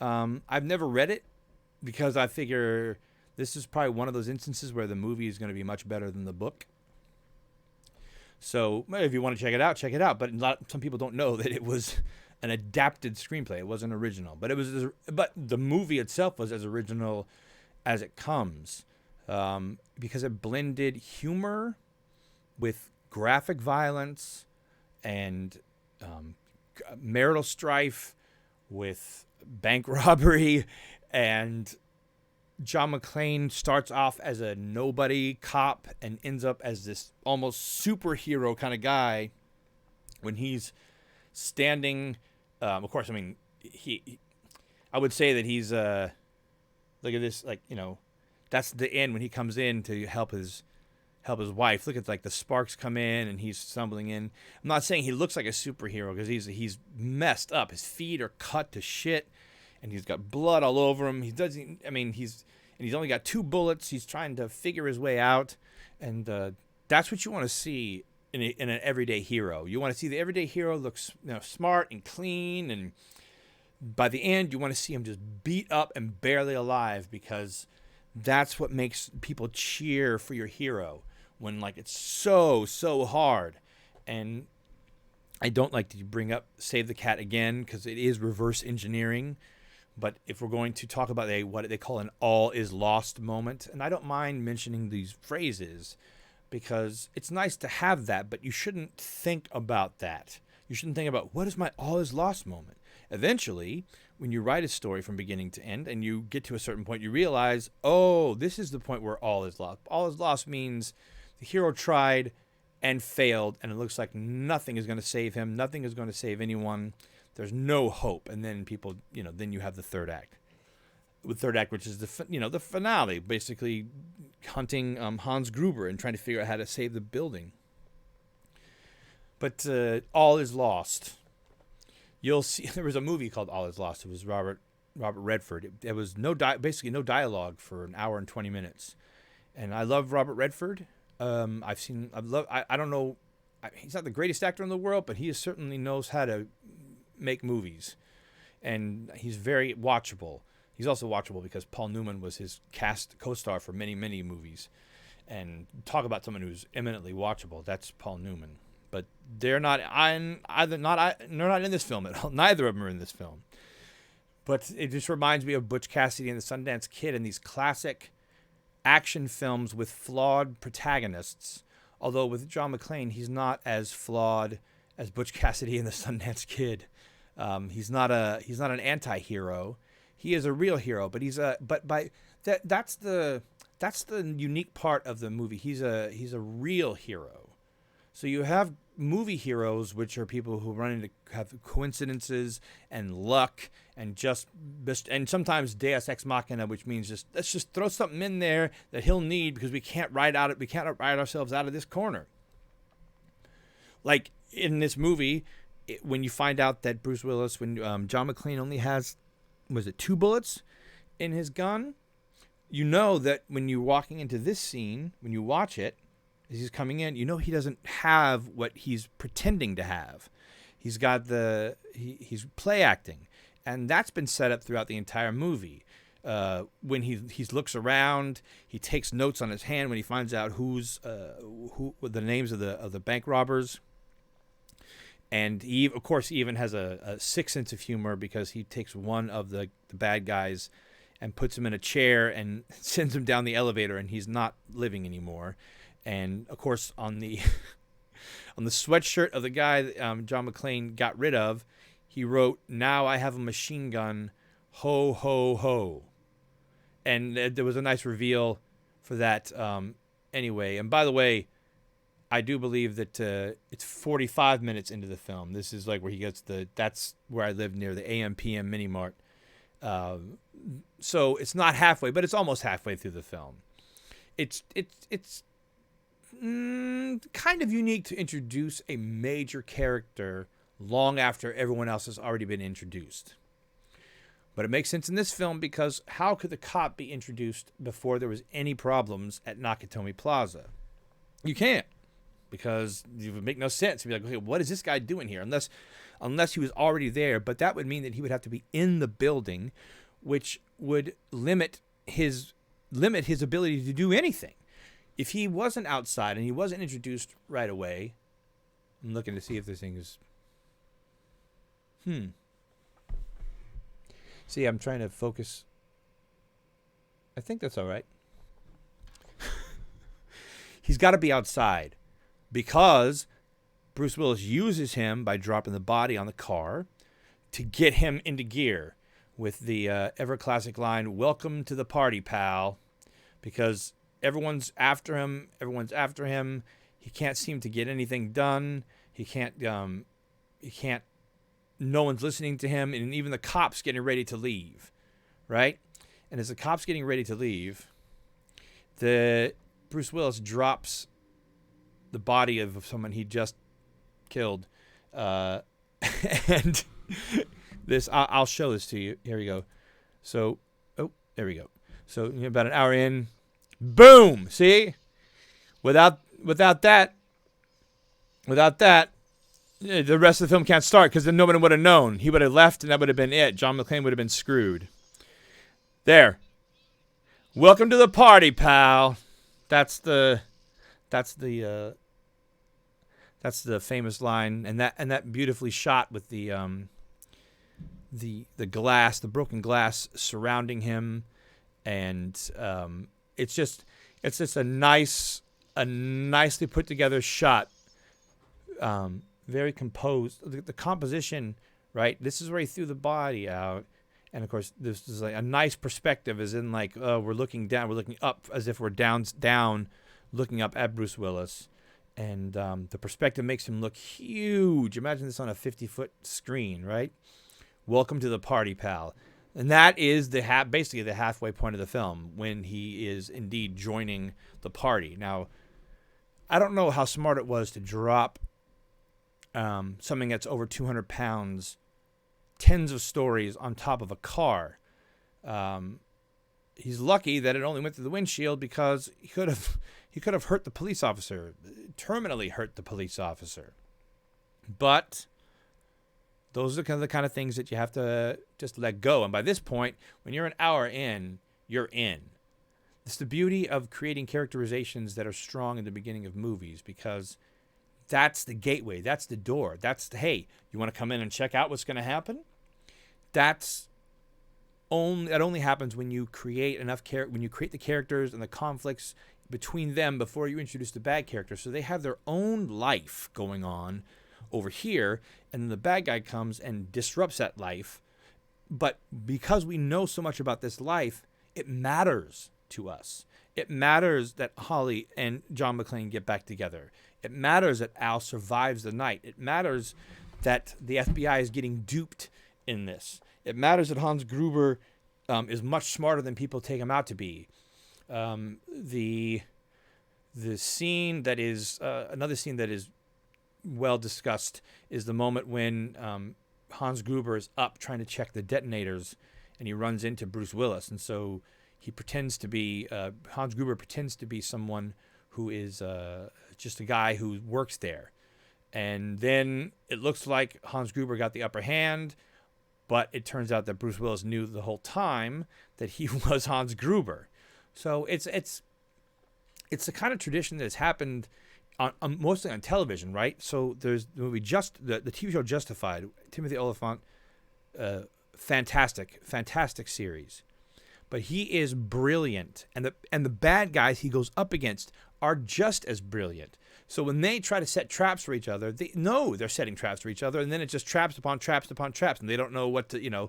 I've never read it because I figure this is probably one of those instances where the movie is going to be much better than the book. So if you want to check it out, check it out. But some people don't know that it was an adapted screenplay. It wasn't original, but but the movie itself was as original as it comes, because it blended humor with graphic violence and marital strife with bank robbery, and John McClane starts off as a nobody cop and ends up as this almost superhero kind of guy when he's standing. Of course, I mean, I would say that he's look at this, that's the end when he comes in to help his wife. Look at the sparks come in and he's stumbling in. I'm not saying he looks like a superhero because he's messed up. His feet are cut to shit, and he's got blood all over him. He's only got 2 bullets. He's trying to figure his way out, and that's what you want to see in an everyday hero. You want to see the everyday hero looks smart and clean, and by the end, you want to see him just beat up and barely alive, because that's what makes people cheer for your hero when like it's so hard. And I don't like to bring up Save the Cat again because it is reverse engineering. But if we're going to talk about what they call an all is lost moment, and I don't mind mentioning these phrases because it's nice to have that, but you shouldn't think about that. You shouldn't think about, what is my all is lost moment? Eventually, when you write a story from beginning to end and you get to a certain point, you realize, oh, this is the point where all is lost. All is lost means the hero tried and failed, and it looks like nothing is going to save him. Nothing is going to save anyone. There's no hope. And then people, then you have the third act. The third act, which is the finale, basically hunting Hans Gruber and trying to figure out how to save the building. But all is lost. You'll see. There was a movie called All Is Lost. It was Robert Redford. There was basically no dialogue for an hour and 20 minutes. And I love Robert Redford. I don't know. He's not the greatest actor in the world, but he certainly knows how to make movies, and he's very watchable. He's also watchable because Paul Newman was his co-star for many movies. And talk about someone who's eminently watchable. That's Paul Newman. But they're not in this film at all. Neither of them are in this film. But it just reminds me of Butch Cassidy and the Sundance Kid and these classic action films with flawed protagonists. Although with John McClane, he's not as flawed as Butch Cassidy and the Sundance Kid. He's not an anti-hero. He is a real hero, but that's the unique part of the movie. He's a real hero. So you have movie heroes, which are people who have coincidences and luck and sometimes Deus Ex Machina, which means let's just throw something in there that he'll need because we can't write ourselves out of this corner. Like in this movie, when you find out that Bruce Willis, when John McClane only has, 2 bullets in his gun, you know that when you're walking into this scene, when you watch it, as he's coming in, you know he doesn't have what he's pretending to have. He's got he's play acting, and that's been set up throughout the entire movie. When he looks around, he takes notes on his hand when he finds out who the names of the bank robbers. And he even has a sick sense of humor because he takes one of the bad guys and puts him in a chair and sends him down the elevator, and he's not living anymore. And of course, on the sweatshirt of the guy that John McClane got rid of, he wrote, "Now I have a machine gun, ho ho ho." And there was a nice reveal for that. Anyway, and by the way, I do believe that it's 45 minutes into the film. This is like where he gets that's where I live, near the AM/PM Mini Mart. So it's not halfway, but it's almost halfway through the film. It's kind of unique to introduce a major character long after everyone else has already been introduced. But it makes sense in this film because how could the cop be introduced before there was any problems at Nakatomi Plaza? You can't, because it would make no sense to be like, okay, what is this guy doing here? Unless he was already there, but that would mean that he would have to be in the building, which would limit his ability to do anything. If he wasn't outside and he wasn't introduced right away, I'm looking to see if this thing is... See, I'm trying to focus. I think that's all right. He's got to be outside because Bruce Willis uses him by dropping the body on the car to get him into gear with the ever classic line, "Welcome to the party, pal," because everyone's after him. He can't seem to get anything done. He can't. No one's listening to him, and even the cop's getting ready to leave, right? And as the cop's getting ready to leave, Bruce Willis drops the body of someone he just killed, and I'll show this to you. Here we go. So, there we go. So about an hour in, boom. See, without that, The rest of the film can't start because then nobody would have known. He would have left, and that would have been it. John McClane would have been screwed. There. Welcome to the party, pal. That's the famous line, and that beautifully shot with the glass, the broken glass surrounding him, and it's just a nicely put together shot. Very composed. The composition, right? This is where he threw the body out, and of course, this is like a nice perspective, as in like we're looking down, we're looking up, as if we're down, looking up at Bruce Willis, and the perspective makes him look huge. Imagine this on a 50-foot screen, right? Welcome to the party, pal. And that is basically the halfway point of the film, when he is indeed joining the party. Now, I don't know how smart it was to drop something that's over 200 pounds, tens of stories on top of a car. He's lucky that it only went through the windshield, because he could have hurt the police officer, terminally hurt the police officer. But those are the kind of things that you have to just let go. And by this point, when you're an hour in, you're in. It's the beauty of creating characterizations that are strong in the beginning of movies, because that's the gateway. That's the door. Hey, you want to come in and check out what's going to happen? That only happens when you create enough when you create the characters and the conflicts between them before you introduce the bad characters. So they have their own life going on over here, and then the bad guy comes and disrupts that life. But because we know so much about this life, it matters to us. It matters that Holly and John McClane get back together. It matters that Al survives the night. It matters that the FBI is getting duped in this. It matters that Hans Gruber is much smarter than people take him out to be. The scene that is another scene that is well discussed is the moment when Hans Gruber is up trying to check the detonators, and he runs into Bruce Willis, and so he pretends to be Hans Gruber pretends to be someone who is just a guy who works there, and then it looks like Hans Gruber got the upper hand, but it turns out that Bruce Willis knew the whole time that he was Hans Gruber. So it's the kind of tradition that has happened on mostly on television, right? So there's the movie the TV show Justified, Timothy Olyphant, fantastic series. But he is brilliant, and the bad guys he goes up against are just as brilliant. So when they try to set traps for each other, they know they're setting traps for each other, and then it's just traps upon traps upon traps, and they don't know what to,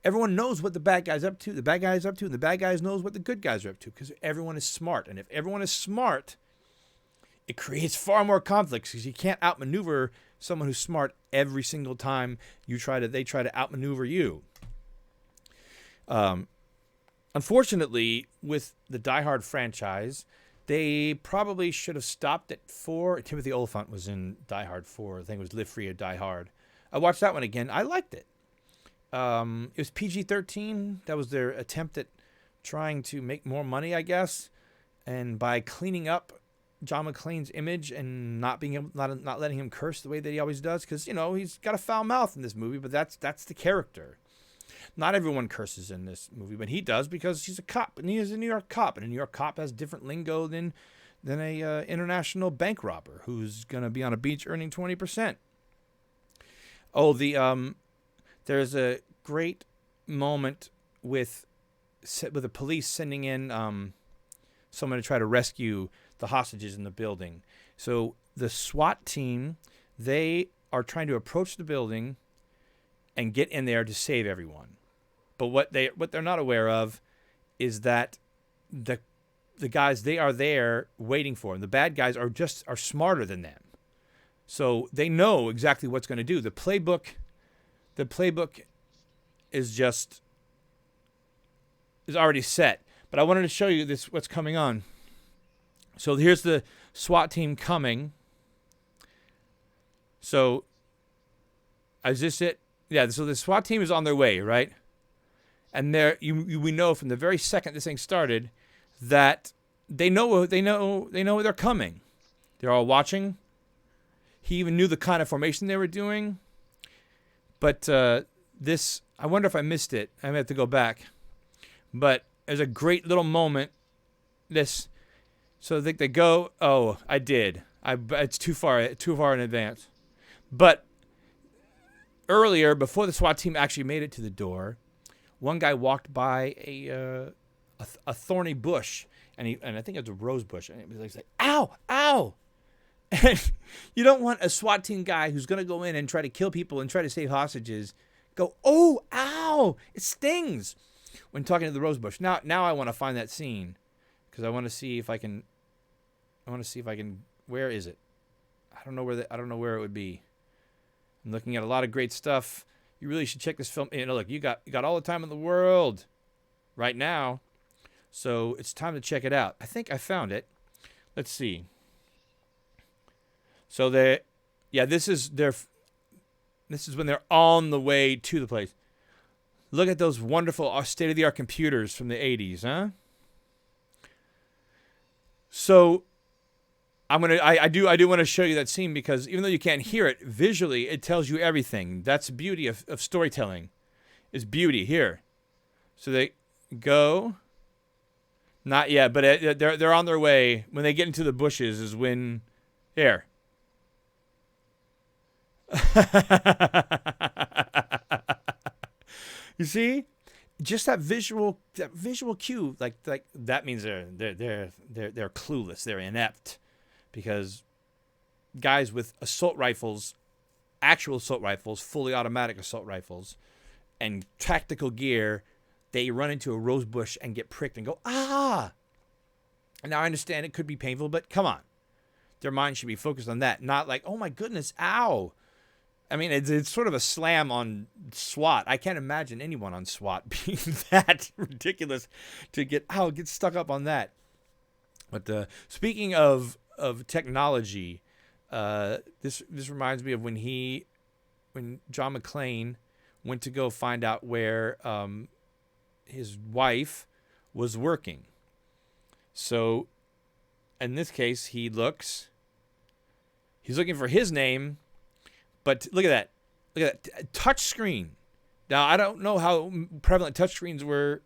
everyone knows what the bad guy's up to, the bad guy's up to, and the bad guys knows what the good guys are up to, because everyone is smart. And if everyone is smart, it creates far more conflicts, because you can't outmaneuver someone who's smart every single time they try to outmaneuver you. Unfortunately, with the Die Hard franchise, they probably should have stopped at 4. Timothy Olyphant was in Die Hard 4. I think it was Live Free or Die Hard. I watched that one again. I liked it. It was PG-13. That was their attempt at trying to make more money, I guess. And by cleaning up John McClane's image and not letting him curse the way that he always does, because he's got a foul mouth in this movie, but that's the character. Not everyone curses in this movie, but he does, because he's a cop, and he is a New York cop, and a New York cop has different lingo than a international bank robber who's gonna be on a beach earning 20%. Oh, there's a great moment with the police sending in someone to try to rescue the hostages in the building. So the SWAT team, they are trying to approach the building and get in there to save everyone. But what they're not aware of is that the guys they are there waiting for them, the bad guys are smarter than them. So they know exactly what's going to do. The playbook is already set. But I wanted to show you what's coming on. So here's the SWAT team coming. So is this it? Yeah, so the SWAT team is on their way, right? And we know from the very second this thing started that they know they're coming. They're all watching. he even knew the kind of formation they were doing. But this, I wonder if I missed it. I may have to go back. But there's a great little moment. So they go. Oh, I did. It's too far in advance. But earlier, before the SWAT team actually made it to the door, one guy walked by a thorny bush, and I think it was a rose bush, and it was like, "Ow, ow!" And you don't want a SWAT team guy who's going to go in and try to kill people and try to save hostages go, "Oh, ow! It stings." When talking to the rose bush. Now I want to find that scene because I want to see if I can. Where is it? I don't know where it would be. I'm looking at a lot of great stuff. You really should check this film. Look, you got all the time in the world right now, so it's time to check it out. I think I found it. Let's see. So this is when they're on the way to the place. Look at those wonderful state-of-the-art computers from the 80s, huh? So I do want to show you that scene because even though you can't hear it visually, it tells you everything. That's the beauty of storytelling. Is beauty here. So they go. Not yet, but they're on their way. When they get into the bushes is when here. You see, just that visual cue, like that means they're clueless, they're inept, because guys with assault rifles, actual assault rifles, fully automatic assault rifles, and tactical gear, they run into a rose bush and get pricked and go, ah. And now I understand it could be painful, but come on, their mind should be focused on that, not like, oh my goodness, ow. I mean, it's sort of a slam on SWAT. I can't imagine anyone on SWAT being that ridiculous to get stuck up on that. But speaking of technology, this reminds me of when John McClane went to go find out where his wife was working. So, in this case, he's looking for his name. But look at that touch screen. Now I don't know how prevalent touchscreens were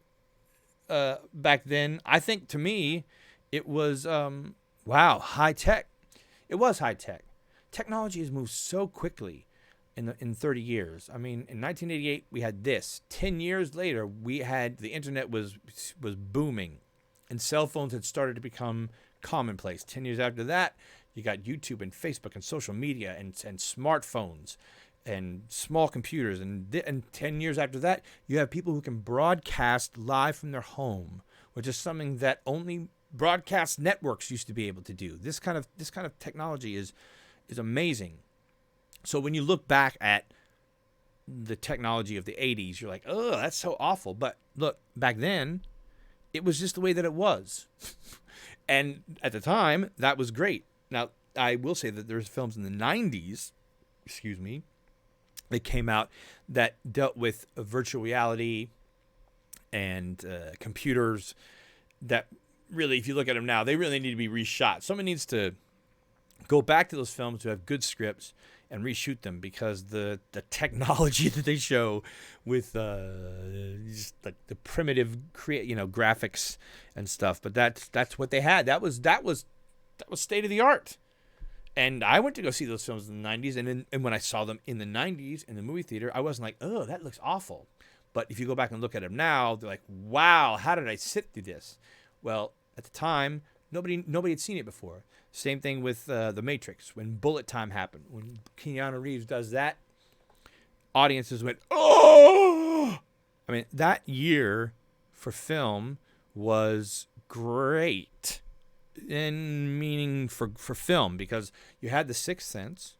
back then. I think to me, it was high tech. It was high tech. Technology has moved so quickly in 30 years. I mean, in 1988 we had this. 10 years later, the internet was booming, and cell phones had started to become commonplace. 10 years after that, you got YouTube and Facebook and social media and smartphones and small computers. And 10 years after that, you have people who can broadcast live from their home, which is something that only broadcast networks used to be able to do. This kind of technology is amazing. So when you look back at the technology of the 80s, you're like, oh, that's so awful. But look, back then, it was just the way that it was. And at the time, that was great. Now, I will say that there's films in the 90s, that came out that dealt with virtual reality and computers that really, if you look at them now, they really need to be reshot. Someone needs to go back to those films to have good scripts and reshoot them, because the technology that they show with just like the primitive graphics and stuff, but that's what they had. That was state of the art. And I went to go see those films in the 90s, and when I saw them in the 90s in the movie theater, I wasn't like, oh, that looks awful. But if you go back and look at them now, they're like, wow, how did I sit through this? Well, at the time, nobody had seen it before. Same thing with The Matrix. When Bullet Time happened, when Keanu Reeves does that, audiences went, oh! I mean, that year for film was great. In meaning for film, because you had The Sixth Sense,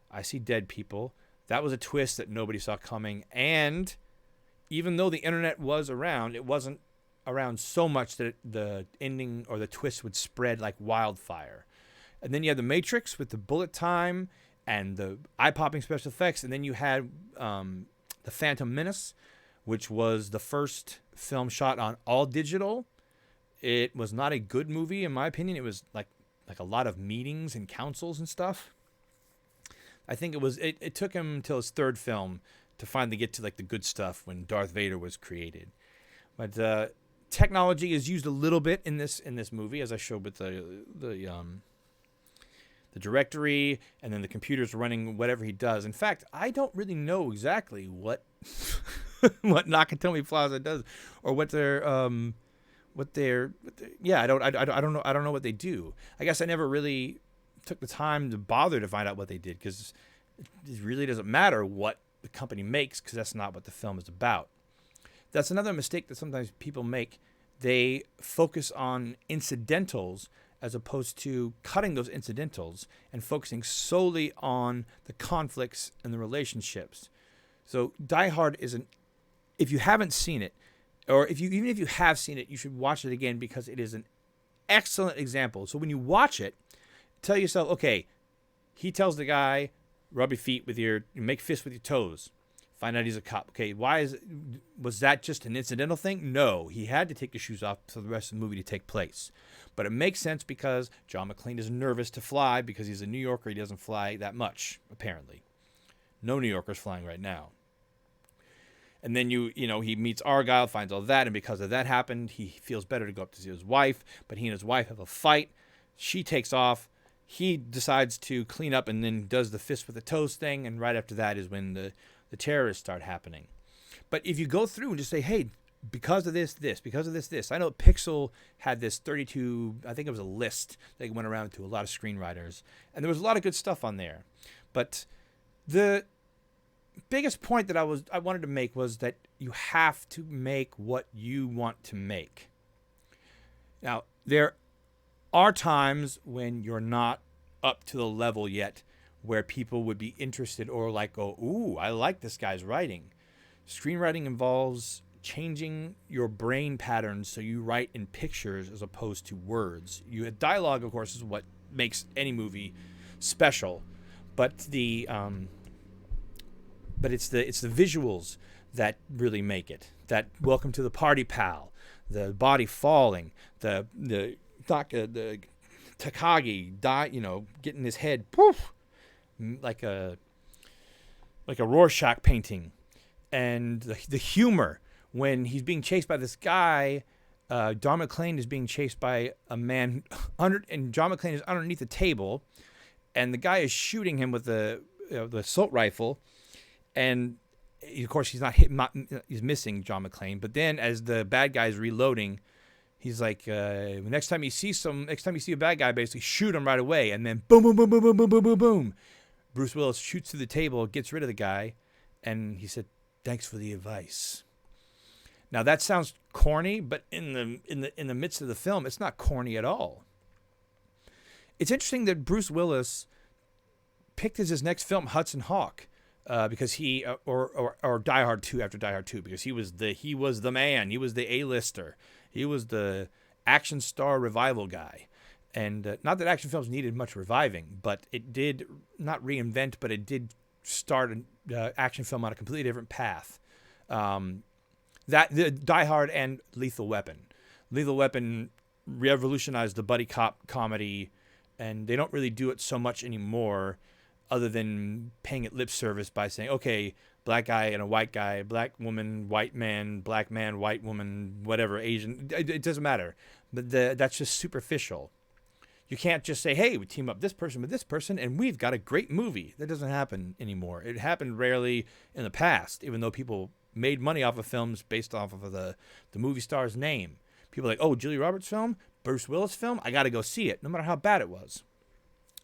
I See Dead People. That was a twist that nobody saw coming. And even though the internet was around, it wasn't around so much that the ending or the twist would spread like wildfire. And then you had The Matrix with the bullet time and the eye-popping special effects. And then you had The Phantom Menace, which was the first film shot on all digital. It was not a good movie, in my opinion. It was like a lot of meetings and councils and stuff. I think it took him until his third film to finally get to like the good stuff when Darth Vader was created. But technology is used a little bit in this movie, as I showed with the directory, and then the computer's running whatever he does. In fact, I don't really know exactly what what Nakatomi Plaza does, or what their I don't know what they do. I guess I never really took the time to bother to find out what they did, because it really doesn't matter what the company makes, because that's not what the film is about. That's another mistake that sometimes people make. They focus on incidentals as opposed to cutting those incidentals and focusing solely on the conflicts and the relationships. So Die Hard if you haven't seen it, or even if you have seen it, you should watch it again, because it is an excellent example. So when you watch it, tell yourself, okay, he tells the guy, rub your feet make fists with your toes. Find out he's a cop. Okay, was that just an incidental thing? No, he had to take the shoes off for the rest of the movie to take place. But it makes sense because John McClane is nervous to fly, because he's a New Yorker. He doesn't fly that much, apparently. No New Yorkers flying right now. And then he meets Argyle, finds all that, and because of that happened, he feels better to go up to see his wife, but he and his wife have a fight. She takes off. He decides to clean up and then does the fist with the toes thing, and right after that is when the terrorists start happening. But if you go through and just say, hey, because of this, because of this. I know Pixel had this 32, I think it was a list that went around to a lot of screenwriters, and there was a lot of good stuff on there. But the biggest point that I wanted to make was that you have to make what you want to make. Now, there are times when you're not up to the level yet where people would be interested or like, go, ooh, I like this guy's writing. Screenwriting involves changing your brain patterns so you write in pictures as opposed to words. Dialogue, of course, is what makes any movie special, but it's the visuals that really make it. That welcome to the party, pal, the body falling, the Takagi getting his head poof like a Rorschach painting, and the humor when he's being chased by this guy. John McClane is being chased by a man and John McClane is underneath the table, and the guy is shooting him with the assault rifle, and of course he's missing John McClane. But then as the bad guy is reloading, he's like, next time you see a bad guy, basically shoot him right away, and then boom, boom, boom, boom, boom, boom, boom, boom, boom. Bruce Willis shoots through the table, gets rid of the guy, and he said, "Thanks for the advice." Now that sounds corny, but in the midst of the film, it's not corny at all. It's interesting that Bruce Willis picked as his next film Hudson Hawk, because he or Die Hard 2 after Die Hard 2, because he was the man, he was the A-lister, he was the action star revival guy. And not that action films needed much reviving, but it did not reinvent, but it did start an action film on a completely different path. The Die Hard and Lethal Weapon. Lethal Weapon revolutionized the buddy cop comedy, and they don't really do it so much anymore, other than paying it lip service by saying, okay, black guy and a white guy, black woman, white man, black man, white woman, whatever, Asian. It doesn't matter. But that's just superficial. You can't just say, hey, we team up this person with this person, and we've got a great movie. That doesn't happen anymore. It happened rarely in the past, even though people made money off of films based off of the movie star's name. People are like, oh, Julia Roberts film, Bruce Willis film, I got to go see it, no matter how bad it was.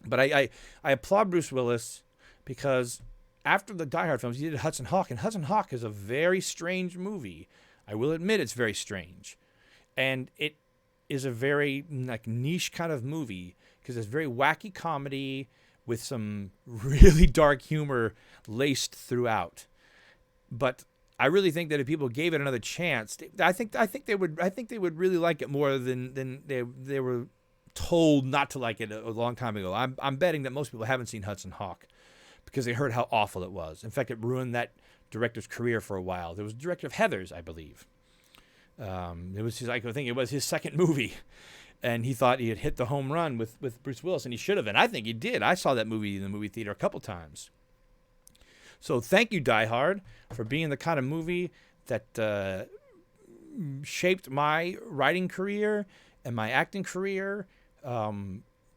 But I applaud Bruce Willis, because after the Die Hard films, he did Hudson Hawk, and Hudson Hawk is a very strange movie. I will admit it's very strange. And it is a very niche kind of movie, because it's very wacky comedy with some really dark humor laced throughout. But I really think that if people gave it another chance, I think they would really like it more than they were told not to like it a long time ago. I'm betting that most people haven't seen Hudson Hawk because they heard how awful it was. In fact, it ruined that director's career for a while. There was a director of Heathers, I believe. I think it was his second movie, and he thought he had hit the home run with Bruce Willis, and he should have. And I think he did. I saw that movie in the movie theater a couple times. So thank you, Die Hard, for being the kind of movie that shaped my writing career and my acting career.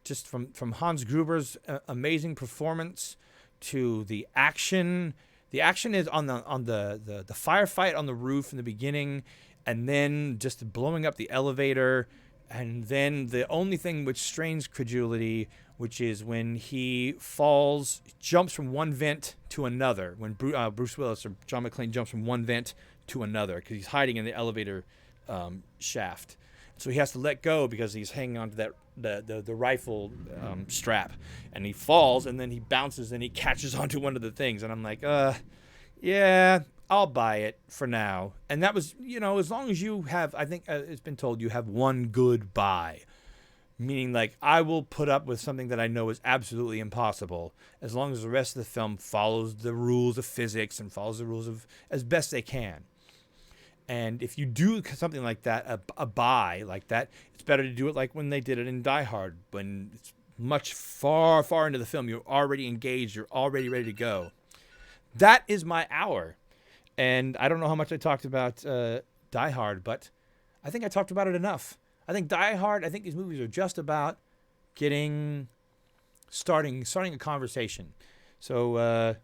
Just from Hans Gruber's amazing performance to the action. The action is on the firefight on the roof in the beginning, and then just blowing up the elevator, and then the only thing which strains credulity, which is when he falls, jumps from one vent to another. When Bruce Willis or John McClane jumps from one vent to another because he's hiding in the elevator shaft. So he has to let go because he's hanging onto that the rifle strap, and he falls, and then he bounces and he catches onto one of the things, and I'm like, yeah, I'll buy it for now. And that was, as long as you have, I think it's been told, you have one good buy, meaning like I will put up with something that I know is absolutely impossible as long as the rest of the film follows the rules of physics and follows the rules of as best they can. And if you do something like that, a buy like that, it's better to do it like when they did it in Die Hard, when it's much far, far into the film. You're already engaged. You're already ready to go. That is my hour. And I don't know how much I talked about Die Hard, but I think I talked about it enough. I think Die Hard, I think these movies are just about starting a conversation. So